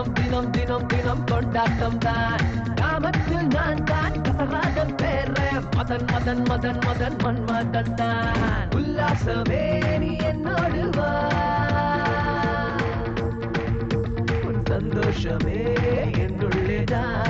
தினம் தினம் தினம் தினம் கொண்டாட்டம் தான். காமத்தில் நான் தான் கசராஜன் பேர மதன் மதன் மதன் மதன் மன்மதன் தான். உல்லாசமே நீ என்னோடு வா, உன் சந்தோஷமே என்னுள்ளேதான்.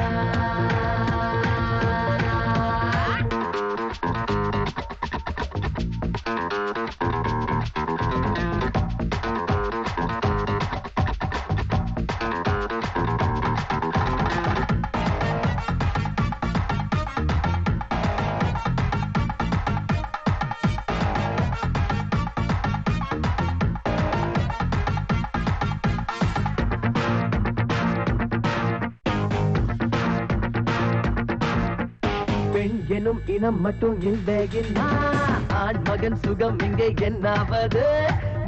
பெண் எனும் இனம் மட்டும் இல்லையின்னா ஆண் மகன் சுகம் இங்கே என்னாவது?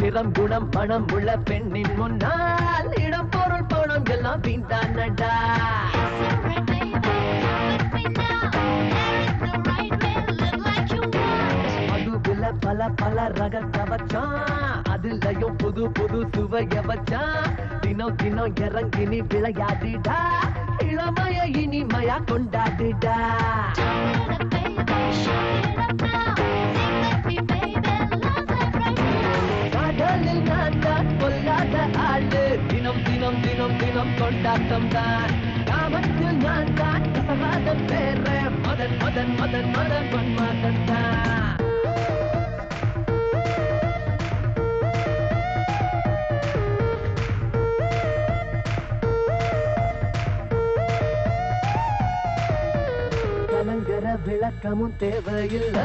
நிறம் குணம் பணம் உள்ள பெண்ணின் முன்னால் இடம் பொருள் பணம் எல்லாம் வீண்டானடா. அதுல பல பல ரகத்தை வச்சான், அதுலயும் புது புது சுவைய வச்சான். தினம் தினம் இறங்கி நீ விளையாடிடா, இளமைய இனிமையா கொண்டாடிடா. கடலில் நான் தான் கொல்லாத ஆளு, தினம் தினம் தினம் தினம் கொண்டாட்டம் தான். காமத்தில் நான் தான் கசராத பேர மதன் மதன் மதன் மதன் மன்மதன் தான். கலங்கர விளக்கமும் தேவையில்ல,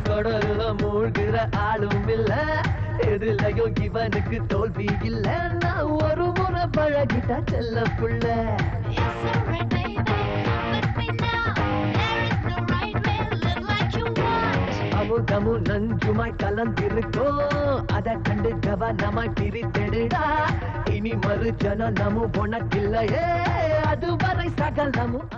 கடல்ல மூழ்கிற ஆளும் இல்ல. எதுலயும் இவனுக்கு தோல்வி இல்ல, நான் ஒரு முறை பழகிட்ட செல்ல புள்ள. அமுதமும் நஞ்சுமாய் கலந்திருக்கோம், அதை கண்டு கவனமாய் பிரித்தெடுடா. இனி மறு ஜனம் நமு உனக்கில்லையே, அதுவரை சகலமும்